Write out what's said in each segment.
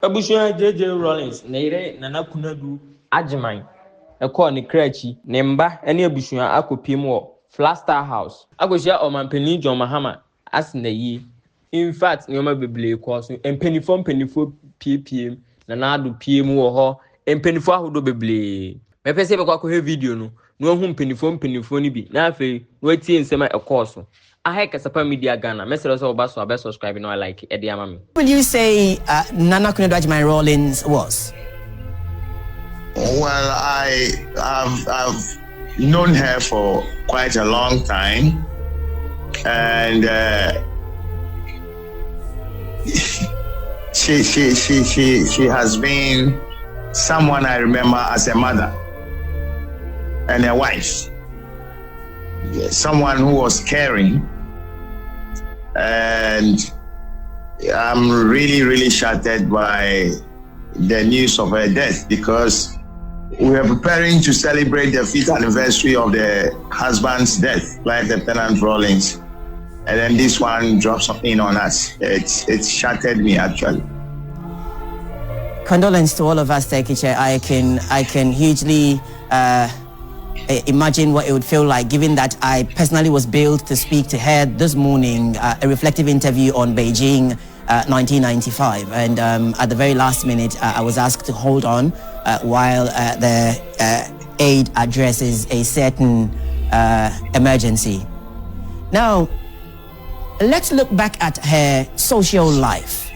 Abushua JJ Rawlings, Nere, Nana Konadu, Agyeman, a call ni Krachi, Nemba, any Abushua Akopimo, flagstaff house. Agosia or Mampeni John Mahama, as in the ye. In fact, Noma Bibli course, and pennyform ppm, Nanadu PM or and pennyfor who do Bibli. Mepe se bakwa ko video no hu pennyform ni bi na afi no atie nsema e course I heck as a media Ghana. Message also about so subscribe no I like Ediamami. Will you say Nana Konadu Agyeman Rawlings was? Well, I've known her for quite a long time, and she has been someone I remember as a mother and a wife. Someone who was caring, and I'm really shattered by the news of her death, because we are preparing to celebrate the 5th anniversary of the husband's death, like Lieutenant Rawlings, and then this one drops something on us. It shattered me actually. Condolence to all of us, Tekiche. I can hugely imagine what it would feel like, given that I personally was billed to speak to her this morning, a reflective interview on Beijing 1995, and at the very last minute I was asked to hold on while the aide addresses a certain emergency. Now let's look back at her social life.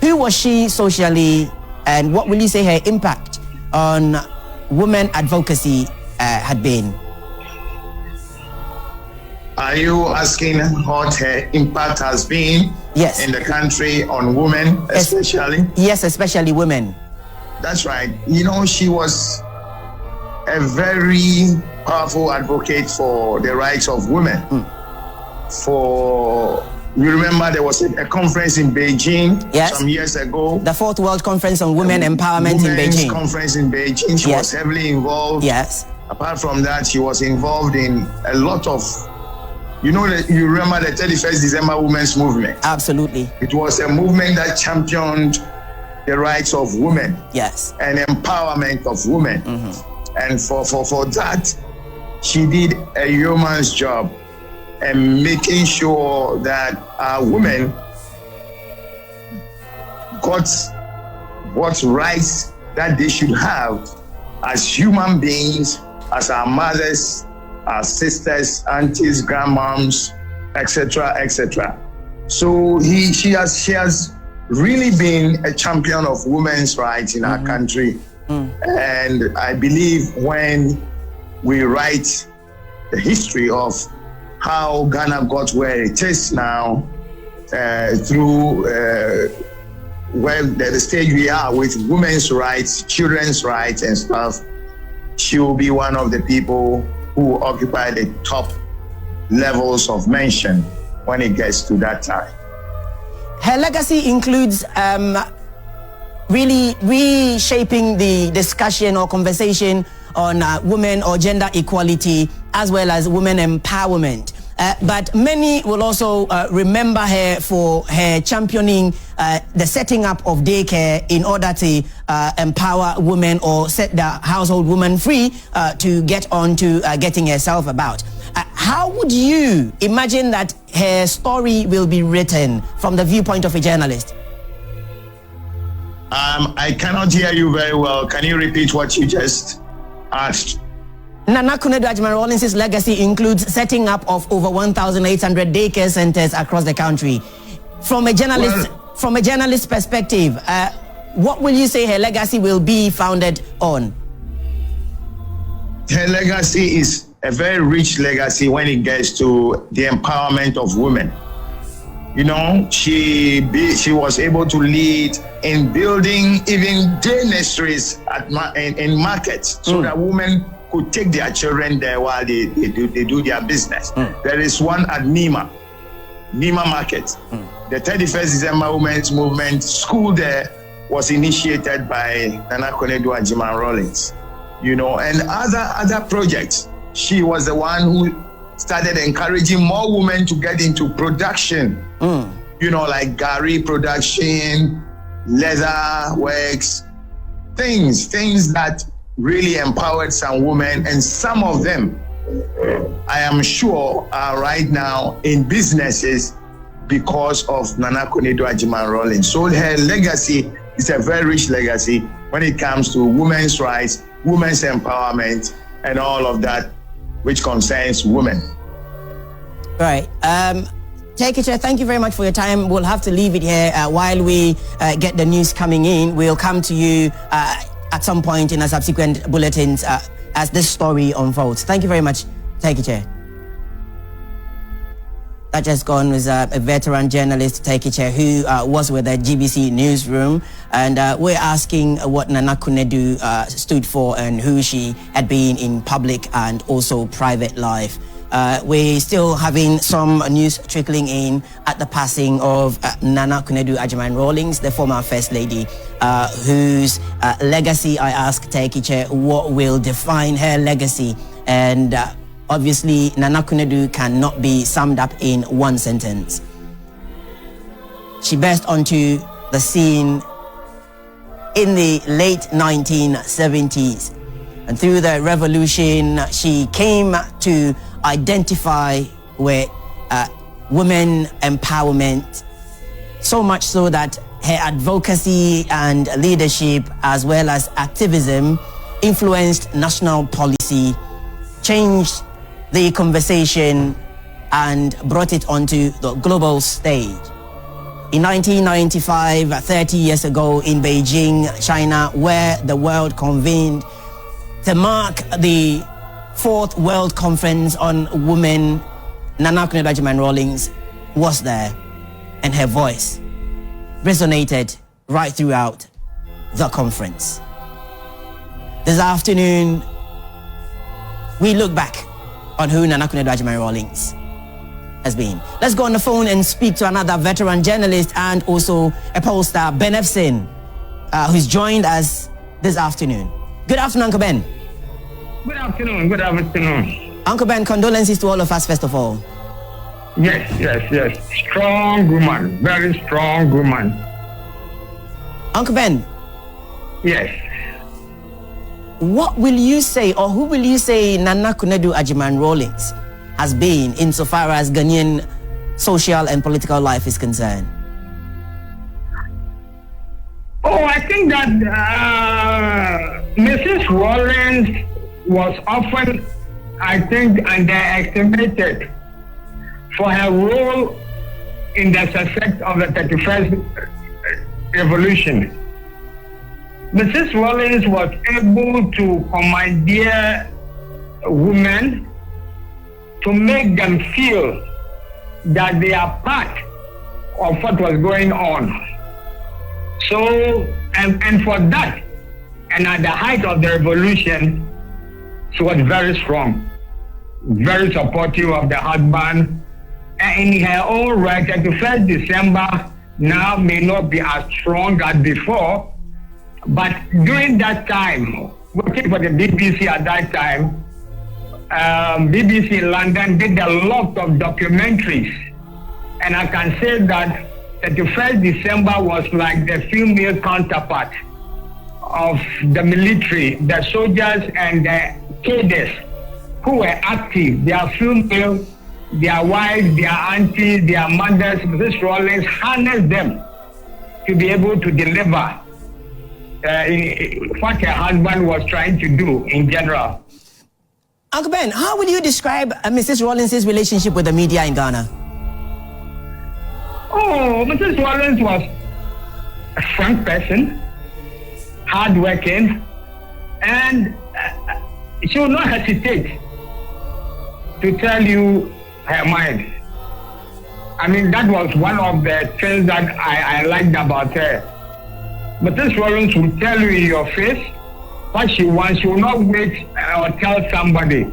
Who was she socially, and what will you say her impact on women advocacy had been? Are you asking what her impact has been in the country on women, especially? Yes, especially women. That's right. You know, she was a very powerful advocate for the rights of women. You remember there was a conference in Beijing some years ago. The 4th World Conference on Women Empowerment in Beijing. Conference in Beijing. She was heavily involved. Apart from that, she was involved in a lot of, you remember the 31st December Women's Movement. Absolutely. It was a movement that championed the rights of women. And empowerment of women. And for that, she did a yeoman's job, and making sure that our women got what rights that they should have as human beings, as our mothers, our sisters, aunties, grandmoms, etc. So she has really been a champion of women's rights in our country. And I believe when we write the history of how Ghana got where it is now, through the stage we are with women's rights, children's rights and stuff, she will be one of the people who occupy the top levels of mention when it gets to that time. Her legacy includes really reshaping the discussion or conversation on women or gender equality, as well as women empowerment. But many will also remember her for her championing the setting up of daycare in order to empower women or set the household woman free to get on to getting herself about. How would you imagine that her story will be written from the viewpoint of a journalist? I cannot hear you very well. Can you repeat what you just asked? Nana Konadu Agyeman Rawlings' legacy includes setting up of over 1,800 daycare centers across the country. From a journalist what will you say her legacy will be founded on? Her legacy is a very rich legacy when it gets to the empowerment of women. You know, she was able to lead in building even day nurseries in markets, so that women could take their children there while they do their business. There is one at Nima Market. The 31st December Women's Movement school there was initiated by Nana Konadu Agyeman Rawlings, and other projects. She was the one who started encouraging more women to get into production, like Gary production, leather works, things that really empowered some women, and some of them, I am sure, are right now in businesses because of Nana Konadu Agyeman Rawlings. So her legacy is a very rich legacy when it comes to women's rights, women's empowerment, and all of that which concerns women. Right. Take it, thank you very much for your time. We'll have to leave it here while we get the news coming in. We'll come to you at some point in our subsequent bulletins as this story unfolds. Thank you very much. Take it, Chair. That just gone was a veteran journalist, Take it, Chair, who was with the GBC newsroom, and we're asking what Nana Konadu stood for and who she had been in public and also private life. We're still having some news trickling in at the passing of Nana Konadu Agyeman Rawlings, the former First Lady, whose legacy, I ask Take it, Chair, what will define her legacy? And obviously, Nana Konadu cannot be summed up in one sentence. She burst onto the scene in the late 1970s. And through the revolution, she came to identify with women empowerment, so much so that her advocacy and leadership, as well as activism, influenced national policy, changed the conversation, and brought it onto the global stage. In 1995, 30 years ago, in Beijing, China, where the world convened to mark the 4th World Conference on Women, Nana Konadu Agyeman Rawlings was there, and her voice resonated right throughout the conference. This afternoon, we look back on who Nana Konadu Agyeman Rawlings has been. Let's go on the phone and speak to another veteran journalist and also a pollster, Ben Efson, who's joined us this afternoon. Good afternoon, Uncle Ben. Good afternoon. Good afternoon. Uncle Ben, condolences to all of us, first of all. Yes. Strong woman. Very strong woman. Uncle Ben. Yes. What will you say, or who will you say Nana Konadu Agyeman Rawlings has been insofar as Ghanaian social and political life is concerned? Oh, I think that Mrs. Rawlings was often, I think, underestimated for her role in the success of the 31st revolution. Mrs. Rawlings was able to commandeer women to make them feel that they are part of what was going on. So, and for that, and at the height of the revolution, she was very strong, very supportive of the husband, and in her own right, 31st December now may not be as strong as before, but during that time, working for the BBC at that time, BBC London did a lot of documentaries, and I can say that 31st December was like the female counterpart of the military, the soldiers and the cadets who were active. Their female, their wives, their aunties, their mothers, Mrs. Rawlings harnessed them to be able to deliver what her husband was trying to do in general. Uncle Ben, how will you describe Mrs. Rawlings' relationship with the media in Ghana? Oh, Mrs. Rawlings was a frank person, hardworking, and she would not hesitate to tell you her mind. I mean, that was one of the things that I liked about her. Mrs. Rawlings will tell you in your face what she wants. She will not wait or tell somebody.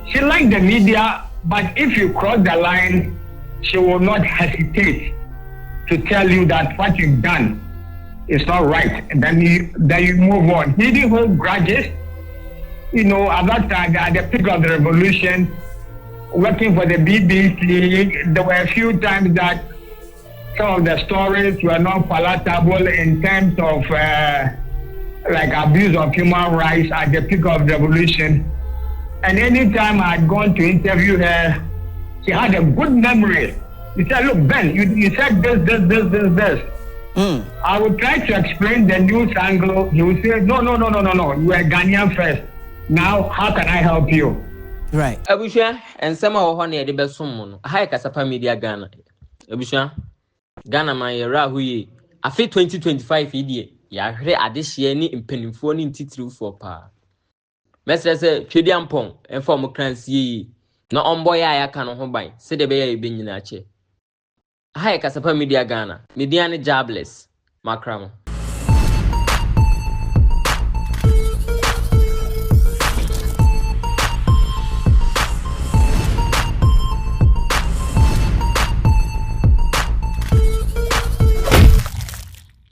She liked the media, but if you cross the line, she will not hesitate to tell you that what you've done is not right, and then you move on. He didn't hold grudges. You know, at that time, at the peak of the revolution, working for the BBC, there were a few times that some of the stories were not palatable in terms of like abuse of human rights at the peak of the revolution. And anytime I had gone to interview her, she had a good memory. She said, look, Ben, you said this. I would try to explain the news angle. He would say, no. You are Ghanaian first. Now, how can I help you? Right. Abusha, and some of honey the best someone. High Casapa Media Ghana. Abusha, Ghana, my Rahui. I feel 2025 idiot. Ya heard at this year in pennyphone in titru for pa. Messer say, Chidian Pong, and former crans ye. No on boy I can home by, said the bay being in a chair. High Casapa Media Ghana, Mediana jobless, Macram.